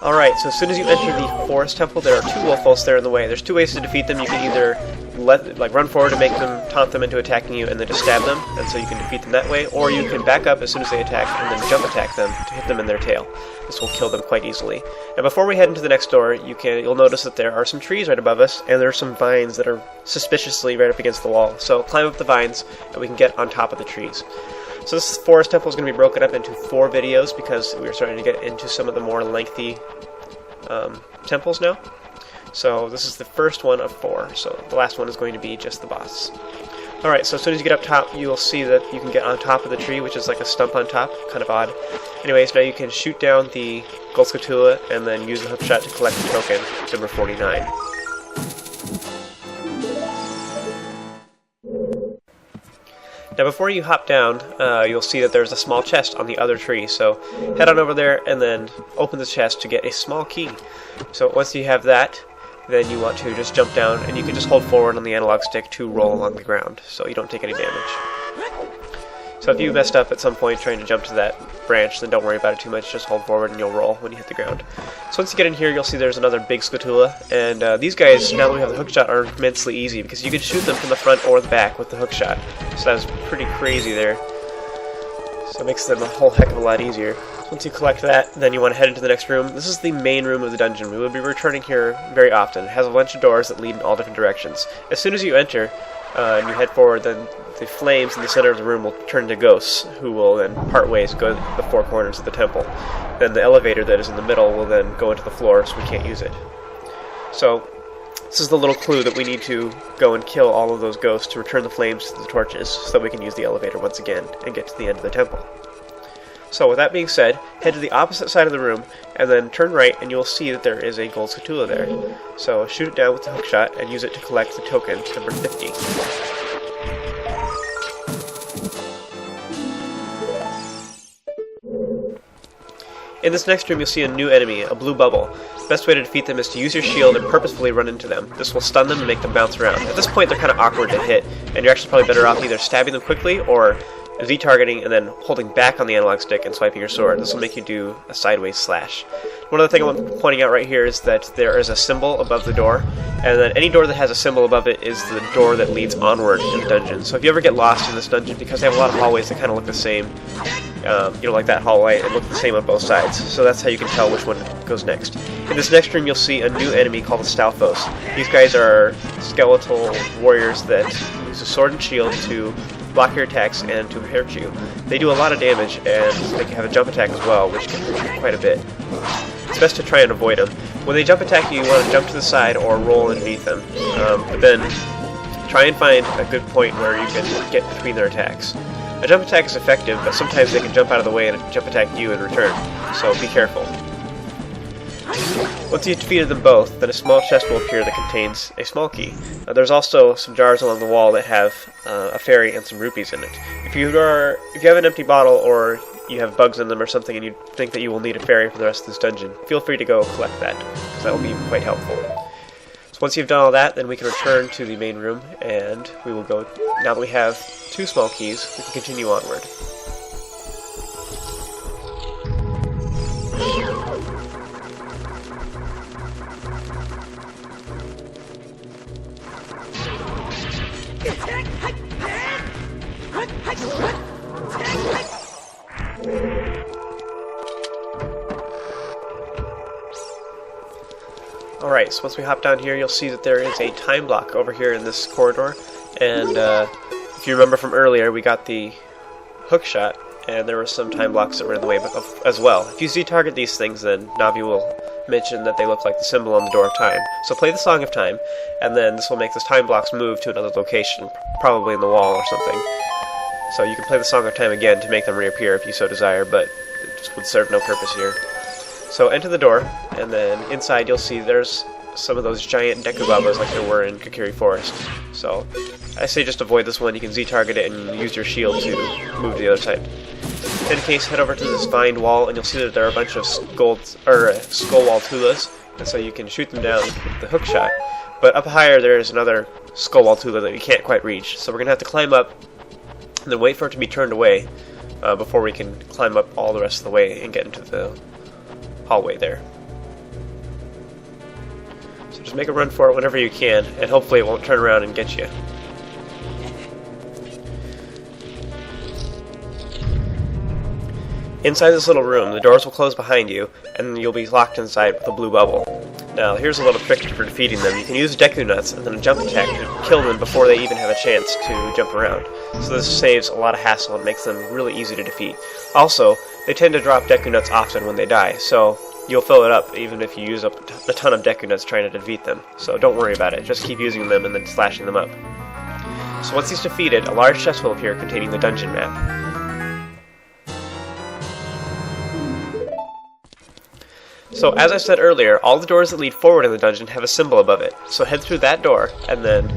Alright, so as soon as you enter the forest temple, there are two Wolfos there in the way. There's two ways to defeat them. You can either run forward and make them taunt them into attacking you and then just stab them, and so you can defeat them that way, or you can back up as soon as they attack and then jump attack them to hit them in their tail. This will kill them quite easily. Now before we head into the next door, you'll notice that there are some trees right above us, and there are some vines that are suspiciously right up against the wall. So climb up the vines and we can get on top of the trees. So this forest temple is going to be broken up into 4 videos because we're starting to get into some of the more lengthy temples now. So this is the first one of 4, so the last one is going to be just the boss. Alright, so as soon as you get up top, you'll see that you can get on top of the tree, which is like a stump on top, kind of odd. Anyways, now you can shoot down the Skulltula and then use the hookshot to collect the token, number 49. Now before you hop down, you'll see that there's a small chest on the other tree, so head on over there and then open the chest to get a small key. So once you have that, then you want to just jump down, and you can just hold forward on the analog stick to roll along the ground, so you don't take any damage. So if you messed up at some point trying to jump to that branch, then don't worry about it too much, just hold forward and you'll roll when you hit the ground. So once you get in here, you'll see there's another big Skulltula, and these guys, now that we have the hookshot, are immensely easy, because you can shoot them from the front or the back with the hookshot. So that was pretty crazy there. So it makes them a whole heck of a lot easier. Once you collect that, then you want to head into the next room. This is the main room of the dungeon. We will be returning here very often. It has a bunch of doors that lead in all different directions. As soon as you enter and you head forward, then the flames in the center of the room will turn to ghosts, who will then part ways go to the 4 corners of the temple. Then the elevator that is in the middle will then go into the floor, so we can't use it. So this is the little clue that we need to go and kill all of those ghosts to return the flames to the torches, so that we can use the elevator once again and get to the end of the temple. So with that being said, head to the opposite side of the room, and then turn right, and you'll see that there is a gold Skulltula there. So shoot it down with the hookshot, and use it to collect the token, number 50. In this next room, you'll see a new enemy, a blue bubble. The best way to defeat them is to use your shield and purposefully run into them. This will stun them and make them bounce around. At this point, they're kind of awkward to hit, and you're actually probably better off either stabbing them quickly or Z-targeting and then holding back on the analog stick and swiping your sword. This will make you do a sideways slash. One other thing I'm pointing out right here is that there is a symbol above the door, and then any door that has a symbol above it is the door that leads onward in the dungeon. So if you ever get lost in this dungeon, because they have a lot of hallways that kind of look the same, like that hallway, it looks the same on both sides. So that's how you can tell which one goes next. In this next room, you'll see a new enemy called the Stalfos. These guys are skeletal warriors that use a sword and shield to block your attacks and to hurt you. They do a lot of damage, and they can have a jump attack as well, which can hurt you quite a bit. It's best to try and avoid them. When they jump attack you, you want to jump to the side or roll underneath them. But then try and find a good point where you can get between their attacks. A jump attack is effective, but sometimes they can jump out of the way and jump attack you in return, so be careful. Once you've defeated them both, then a small chest will appear that contains a small key. There's also some jars along the wall that have a fairy and some rupees in it. If you have an empty bottle or you have bugs in them or something and you think that you will need a fairy for the rest of this dungeon, feel free to go collect that, because that will be quite helpful. So once you've done all that, then we can return to the main room, and we will go, now that we have 2 small keys, we can continue onward. Alright, so once we hop down here, you'll see that there is a time block over here in this corridor, and if you remember from earlier, we got the hookshot, and there were some time blocks that were in the way as well. If you Z-target these things, then Navi will mention that they look like the symbol on the door of time. So play the Song of Time, and then this will make those time blocks move to another location, probably in the wall or something. So you can play the Song of Time again to make them reappear if you so desire, but it just would serve no purpose here. So enter the door, and then inside you'll see there's some of those giant Dekubabas like there were in Kokiri Forest. So I say just avoid this one. You can Z-target it and use your shield to move to the other side. In any case, head over to this vined wall, and you'll see that there are a bunch of Skulltulas, and so you can shoot them down with the hookshot. But up higher there is another Skulltula that you can't quite reach, so we're going to have to climb up and then wait for it to be turned away before we can climb up all the rest of the way and get into the hallway there. just make a run for it whenever you can, and hopefully it won't turn around and get you. Inside this little room, the doors will close behind you, and you'll be locked inside with a blue bubble. Now, here's a little trick for defeating them. You can use Deku Nuts and then a jump attack to kill them before they even have a chance to jump around. So this saves a lot of hassle and makes them really easy to defeat. Also, they tend to drop Deku Nuts often when they die, so you'll fill it up even if you use up a ton of Deku Nuts trying to defeat them. So don't worry about it, just keep using them and then slashing them up. So once he's defeated, a large chest will appear containing the dungeon map. So, as I said earlier, all the doors that lead forward in the dungeon have a symbol above it. So head through that door, and then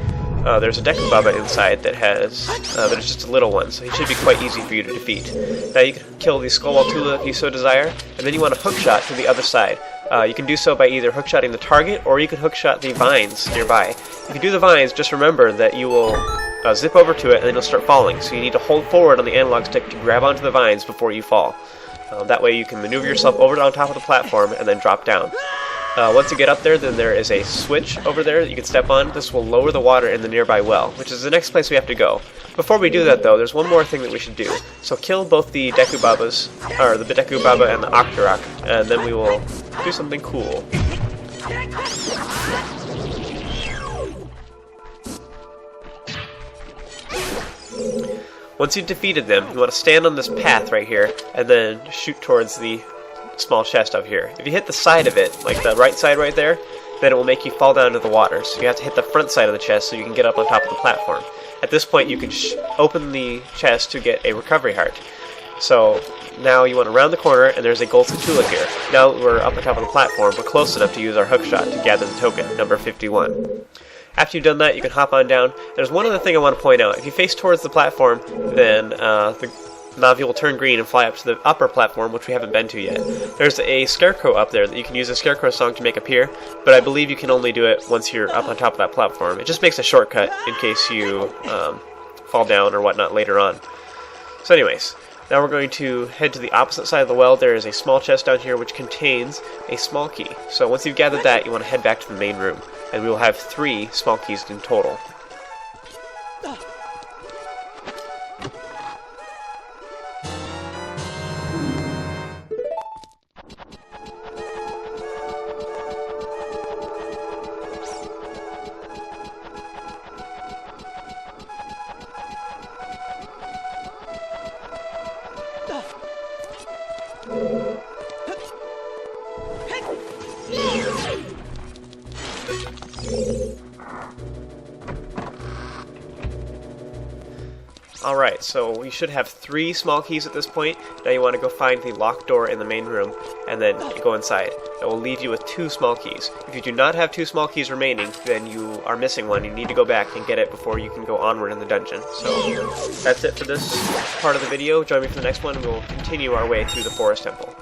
there's a Deku Baba inside that has that is just a little one, so he should be quite easy for you to defeat. Now you can kill the Skulltula if you so desire, and then you want to hookshot to the other side. You can do so by either hookshotting the target, or you can hookshot the vines nearby. If you do the vines, just remember that you will zip over to it, and then you'll start falling. So you need to hold forward on the analog stick to grab onto the vines before you fall. That way you can maneuver yourself over on top of the platform and then drop down. Once you get up there, then there is a switch over there that you can step on. This will lower the water in the nearby well, which is the next place we have to go. Before we do that, though, there's one more thing that we should do. So kill both the Deku Babas, or the Deku Baba and the Octorok, and then we will do something cool. Once you've defeated them, you want to stand on this path right here, and then shoot towards the small chest up here. If you hit the side of it, like the right side right there, then it will make you fall down to the water. So you have to hit the front side of the chest so you can get up on top of the platform. At this point, you can open the chest to get a recovery heart. So now you want to round the corner, and there's a gold Skulltula here. Now that we're up on top of the platform, we're close enough to use our hookshot to gather the token, number 51. After you've done that, you can hop on down. There's one other thing I want to point out. If you face towards the platform, then the Navi will turn green and fly up to the upper platform, which we haven't been to yet. There's a scarecrow up there that you can use a scarecrow song to make appear, but I believe you can only do it once you're up on top of that platform. It just makes a shortcut in case you fall down or whatnot later on. So anyways, now we're going to head to the opposite side of the well. There is a small chest down here which contains a small key. So once you've gathered that, you want to head back to the main room, and we will have 3 small keys in total. Alright, so we should have 3 small keys at this point. Now you want to go find the locked door in the main room, and then go inside. That will leave you with 2 small keys. If you do not have 2 small keys remaining, then you are missing one. You need to go back and get it before you can go onward in the dungeon. So that's it for this part of the video. Join me for the next one, and we'll continue our way through the Forest Temple.